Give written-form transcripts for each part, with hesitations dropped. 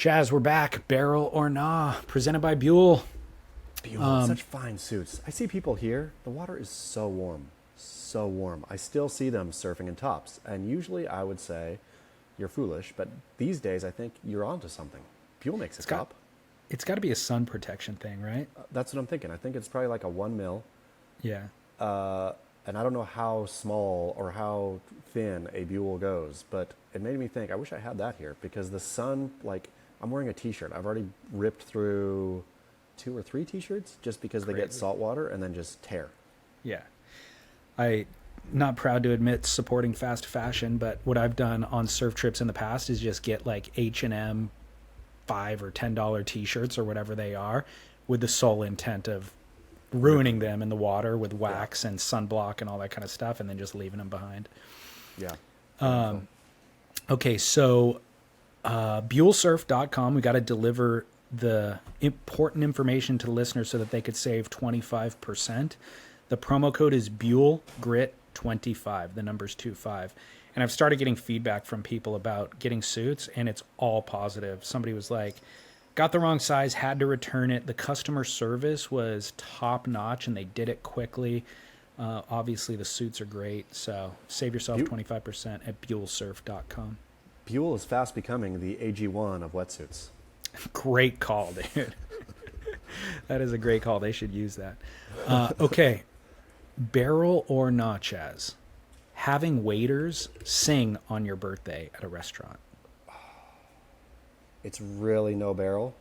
Chaz, we're back. Barrel or Nah, presented by Buell. Beautiful, such fine suits. I see people here. The water is so warm, so warm. I still see them surfing in tops, and usually I would say you're foolish, but these days I think you're onto something. Buell makes a top. It's got to be a sun protection thing, right? That's what I'm thinking. I think it's probably like a 1 mil, Yeah. and I don't know how small or how thin a Buell goes, but it made me think. I wish I had that here because the sun. Like I'm wearing a T-shirt. I've already ripped through 2 or 3 T-shirts just because they get salt water and then just tear. Yeah. I not proud to admit supporting fast fashion, but what I've done on surf trips in the past is just get like H&M $5 or $10 T-shirts or whatever they are with the sole intent of ruining them in the water with wax and sunblock and all that kind of stuff and then just leaving them behind. Yeah. Okay, so buellsurf.com, we got to deliver the important information to the listeners so that they could save 25%. The promo code is BuellGrit25, the number's 25. And I've started getting feedback from people about getting suits, and it's all positive. Somebody was like, got the wrong size, had to return it. The customer service was top notch, and they did it quickly. Obviously, the suits are great, so save yourself 25% at buellsurf.com. Buell is fast becoming the AG1 of wetsuits. Great call, dude. That is a great call. They should use that. Okay. Barrel or not, Chaz? Having waiters sing on your birthday at a restaurant. It's really no barrel.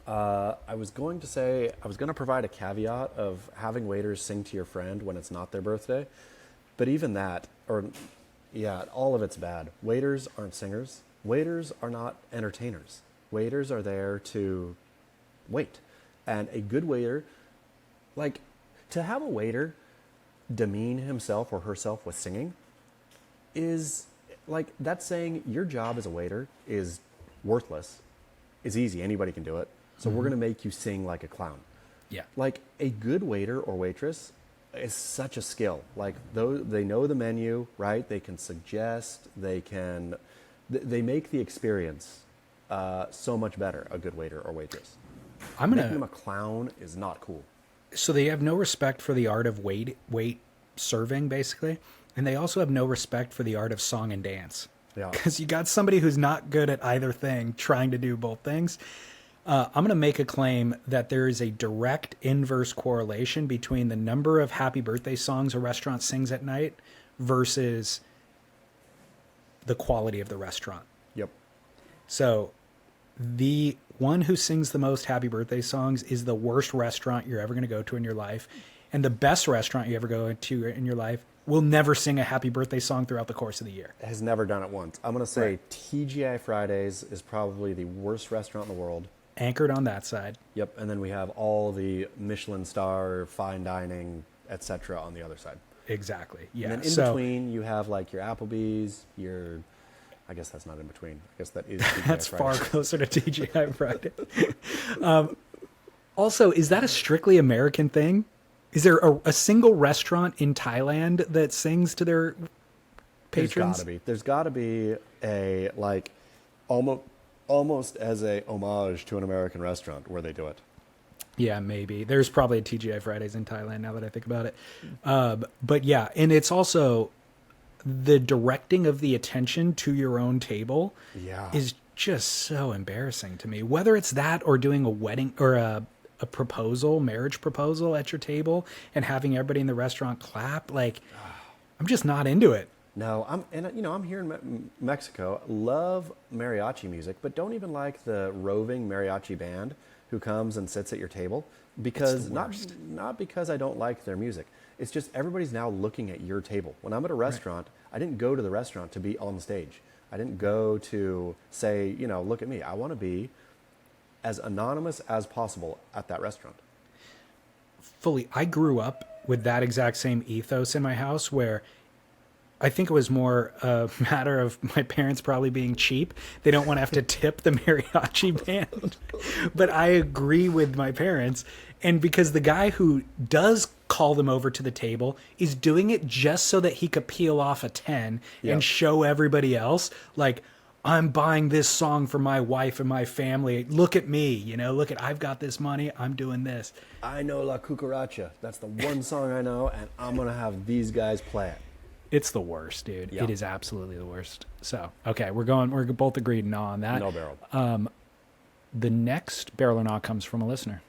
I was going to provide a caveat of having waiters sing to your friend when it's not their birthday. But even that, all of it's bad. Waiters aren't singers. Waiters are not entertainers. Waiters are there to wait. And a good waiter, like to have a waiter demean himself or herself with singing is like that's saying your job as a waiter is worthless. It's easy. Anybody can do it. So we're going to make you sing like a clown. Yeah. Like a good waiter or waitress is such a skill. Like they know the menu, right? They can suggest, they make the experience so much better, a good waiter or waitress. Making them a clown is not cool. So they have no respect for the art of wait serving, basically. And they also have no respect for the art of song and dance. Yeah. Because you got somebody who's not good at either thing trying to do both things. I'm going to make a claim that there is a direct inverse correlation between the number of happy birthday songs a restaurant sings at night versus the quality of the restaurant. Yep. So the one who sings the most happy birthday songs is the worst restaurant you're ever going to go to in your life. And the best restaurant you ever go to in your life will never sing a happy birthday song throughout the course of the year. Has never done it once. I'm going to say TGI Fridays is probably the worst restaurant in the world. Anchored on that side. Yep. And then we have all the Michelin star, fine dining, etc. on the other side. Exactly. Yeah. And then in between, you have like your Applebee's, I guess that's not in between. I guess that is TGI That's Fridays. far closer to TGI Friday. Also, is that a strictly American thing? Is there a single restaurant in Thailand that sings to their patrons? There's got to be a like almost as a homage to an American restaurant where they do it. Yeah, maybe. There's probably a TGI Fridays in Thailand now that I think about it. But yeah, and it's also the directing of the attention to your own table is just so embarrassing to me. Whether it's that or doing a wedding or a marriage proposal at your table and having everybody in the restaurant clap, like I'm just not into it. No, I'm here in Mexico. Love mariachi music, but don't even like the roving mariachi band who comes and sits at your table because not because I don't like their music. It's just everybody's now looking at your table. When I'm at a restaurant, I didn't go to the restaurant to be on stage. I didn't go to say, look at me. I want to be as anonymous as possible at that restaurant. Fully. I grew up with that exact same ethos in my house where I think it was more a matter of my parents probably being cheap. They don't want to have to tip the mariachi band. But I agree with my parents. And because the guy who does call them over to the table is doing it just so that he could peel off a 10 and show everybody else, like, I'm buying this song for my wife and my family. Look at me, I've got this money. I'm doing this. I know La Cucaracha. That's the one song I know, and I'm gonna have these guys play it. It's the worst, dude. Yeah. It is absolutely the worst. So, okay, we're both agreed no on that. No barrel. The next barrel or not comes from a listener.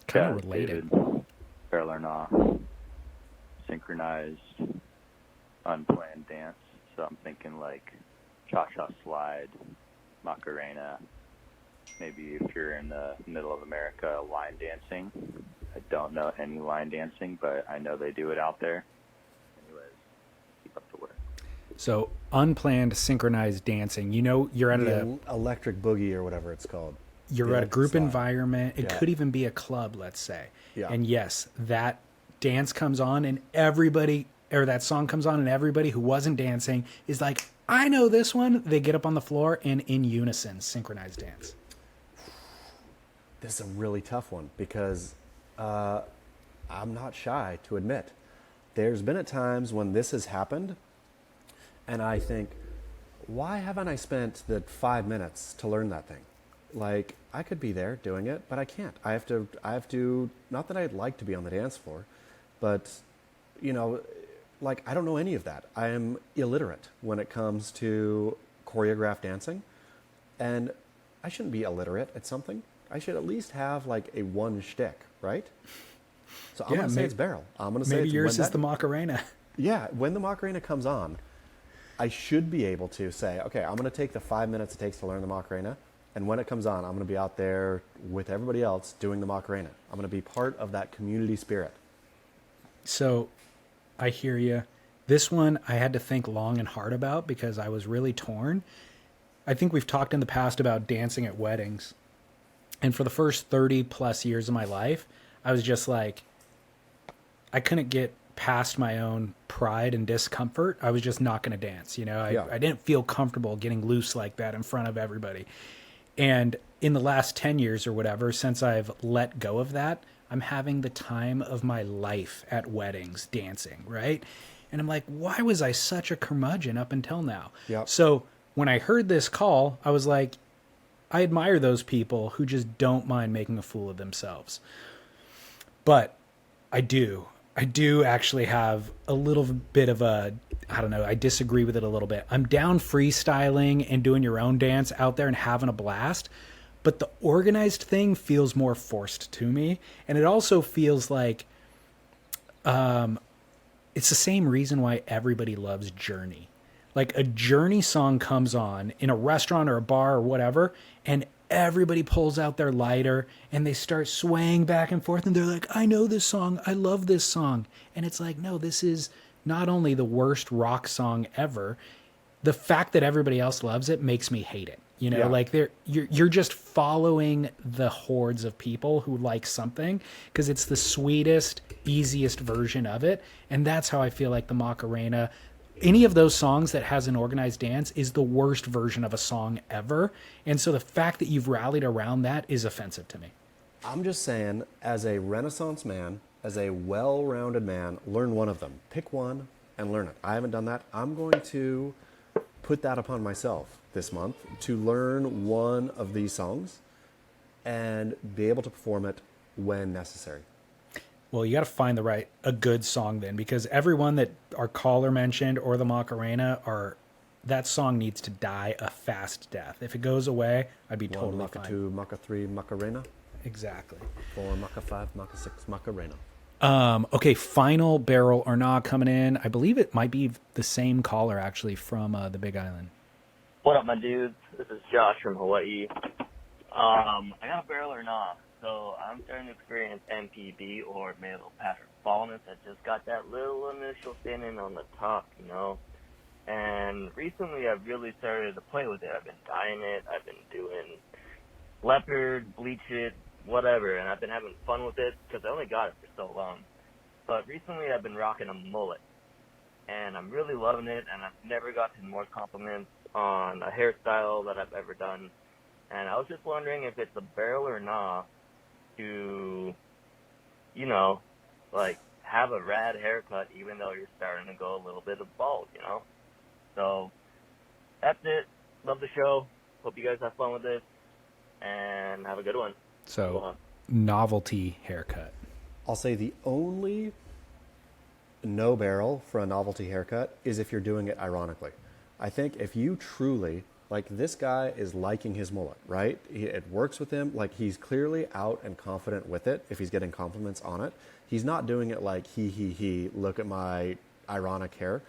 Kind of related. David, barrel or not, synchronized, unplanned dance. So I'm thinking like cha-cha slide, Macarena. Maybe if you're in the middle of America, line dancing. I don't know any line dancing, but I know they do it out there. Anyways, keep up the work. So unplanned synchronized dancing. You're at The electric boogie or whatever it's called. you're The at a group slide. environment. It Yeah. could even be a club, let's say. Yeah. And yes, that dance comes on and everybody, or that song comes on and everybody who wasn't dancing is like, I know this one. They get up on the floor and in unison synchronized dance. This is a really tough one because I'm not shy to admit there's been at times when this has happened and I think, why haven't I spent the 5 minutes to learn that thing? Like, I could be there doing it, but I can't. I have to, not that I'd like to be on the dance floor, but, like, I don't know any of that. I am illiterate when it comes to choreographed dancing, and I shouldn't be illiterate at something. I should at least have, like, a one shtick, right? So I'm going to say it's barrel. I'm going to say Maybe it's yours when is the Macarena. Yeah, when the Macarena comes on, I should be able to say, okay, I'm going to take the 5 minutes it takes to learn the Macarena, and when it comes on, I'm going to be out there with everybody else doing the Macarena. I'm going to be part of that community spirit. So I hear you. This one I had to think long and hard about because I was really torn. I think we've talked in the past about dancing at weddings. And for the first 30 plus years of my life, I was just like, I couldn't get past my own pride and discomfort. I was just not going to dance. I didn't feel comfortable getting loose like that in front of everybody. And in the last 10 years or whatever, since I've let go of that, I'm having the time of my life at weddings dancing, right? And I'm like, why was I such a curmudgeon up until now? Yep. So when I heard this call, I was like, I admire those people who just don't mind making a fool of themselves. But I do actually have a little bit of I disagree with it a little bit. I'm down freestyling and doing your own dance out there and having a blast. But the organized thing feels more forced to me. And it also feels like it's the same reason why everybody loves Journey. Like a Journey song comes on in a restaurant or a bar or whatever, and everybody pulls out their lighter and they start swaying back and forth and they're like, I know this song. I love this song. And it's like, no, this is not only the worst rock song ever. The fact that everybody else loves it makes me hate it. Yeah. Like you're just following the hordes of people who like something because it's the sweetest, easiest version of it. And that's how I feel like the Macarena, any of those songs that has an organized dance is the worst version of a song ever. And so the fact that you've rallied around that is offensive to me. I'm just saying, as a Renaissance man, as a well-rounded man, learn one of them. Pick one and learn it. I haven't done that. I'm going to put that upon myself this month to learn one of these songs and be able to perform it when necessary. Well, you got to find a good song then, because everyone that our caller mentioned or the Macarena that song needs to die a fast death. If it goes away, I'd be totally Maca fine. 2, Maca 3, Macarena. Exactly. 4, Maca 5, Maca 6, Macarena. Okay, final barrel or not coming in. I believe it might be the same caller actually from the Big Island. What up, my dudes? This is Josh from Hawaii. I got a barrel or not. So I'm starting to experience MPB or male pattern baldness. I just got that little initial thinning on the top, And recently I've really started to play with it. I've been dyeing it. I've been doing leopard, bleach it, whatever. And I've been having fun with it because I only got it for so long. But recently I've been rocking a mullet. And I'm really loving it. And I've never gotten more compliments on a hairstyle that I've ever done. And I was just wondering if it's a barrel or not to, have a rad haircut even though you're starting to go a little bit of bald, So that's it. love the show. Hope you guys have fun with this, and have a good one. So, novelty haircut. I'll say the only no barrel for a novelty haircut is if you're doing it ironically. I think if you truly, like, this guy is liking his mullet, right? It works with him. Like, he's clearly out and confident with it if he's getting compliments on it. He's not doing it like, he, look at my ironic hair.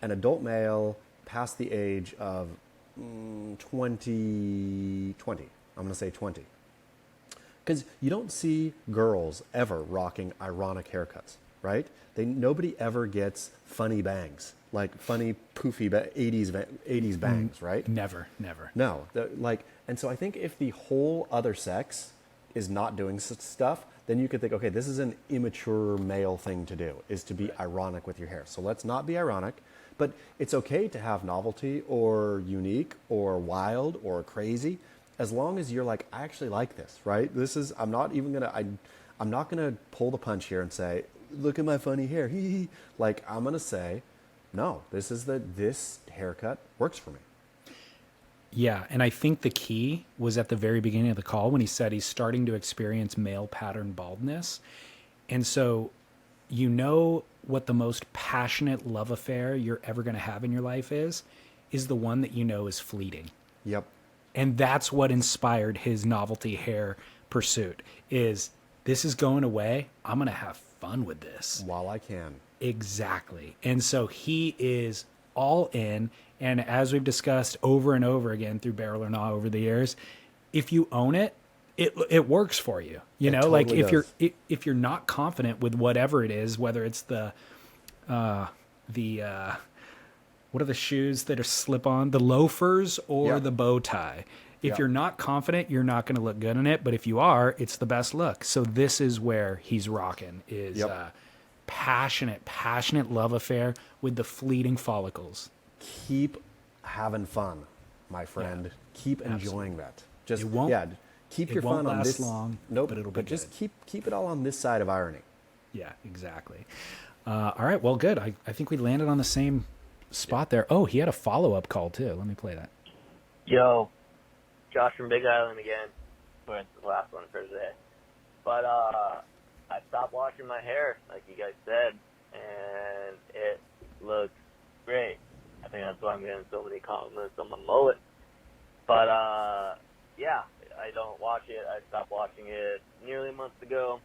An adult male past the age of 20, I'm going to say 20. Because you don't see girls ever rocking ironic haircuts, right? Nobody ever gets funny bangs, like funny poofy 80s bangs, right? Never. No, and so I think if the whole other sex is not doing such stuff, then you could think, okay, this is an immature male thing to do, is to be ironic with your hair. So let's not be ironic, but it's okay to have novelty or unique or wild or crazy, as long as you're like, I actually like this, right? I'm not gonna pull the punch here and say, look at my funny hair, Like, I'm gonna say, no, this haircut works for me. Yeah, and I think the key was at the very beginning of the call when he said he's starting to experience male pattern baldness. And so, you know what the most passionate love affair you're ever going to have in your life is the one that you know is fleeting. Yep. And that's what inspired his novelty hair pursuit is this is going away. I'm going to have fun with this. While I can. Exactly. And so he is all in. And as we've discussed over and over again through Barrel or Not over the years, if you own it, it works for you. You know, totally like if does. you're not confident with whatever it is, whether it's the what are the shoes that are slip on, the loafers or Yeah. the bow tie. If Yeah. you're not confident, you're not going to look good in it. But if you are, it's the best look. So this is where he's rocking is Yep. passionate love affair with the fleeting follicles. Keep having fun, my friend. Yeah. Keep enjoying that. Just It won't- keep it your won't fun on last this. long, Nope. but it'll be But just good. keep it all on this side of irony. Yeah, exactly. All right, well, good. I think we landed on the same spot there. Oh, he had a follow-up call, too. Let me play that. Yo, Josh from Big Island again. For the last one for today. But I stopped washing my hair, like you guys said, and it looks great. I think that's why I'm getting so many compliments on my mullet. But yeah, I don't wash it. I stopped washing it nearly a month ago.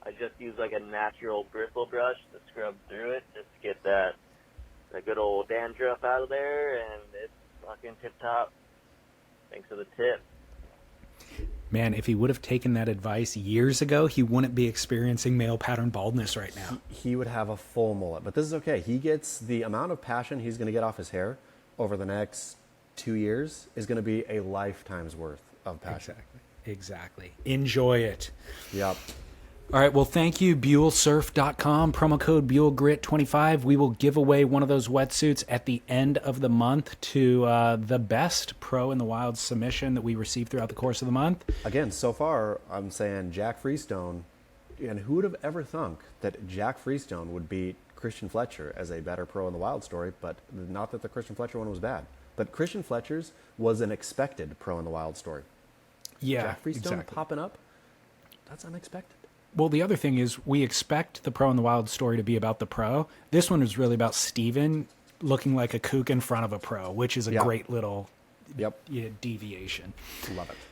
I just use like a natural bristle brush to scrub through it just to get that good old dandruff out of there, and it's fucking tip-top. Thanks for the tip. Man, if he would have taken that advice years ago, he wouldn't be experiencing male pattern baldness right now. He would have a full mullet, but this is okay. He gets the amount of passion he's going to get off his hair over the next 2 years is going to be a lifetime's worth of passion. Exactly. Enjoy it. Yep. All right, well, thank you, BuellSurf.com, promo code BuellGrit25. We will give away one of those wetsuits at the end of the month to the best Pro in the Wild submission that we receive throughout the course of the month. Again, so far, I'm saying Jack Freestone, and who would have ever thunk that Jack Freestone would beat Christian Fletcher as a better Pro in the Wild story, but not that the Christian Fletcher one was bad. But Christian Fletcher's was an expected Pro in the Wild story. Yeah, Jack Freestone exactly. popping up, that's unexpected. Well, the other thing is we expect the Pro in the Wild story to be about the Pro. This one is really about Steven looking like a kook in front of a Pro, which is a Yeah. great little Yep. deviation. Love it.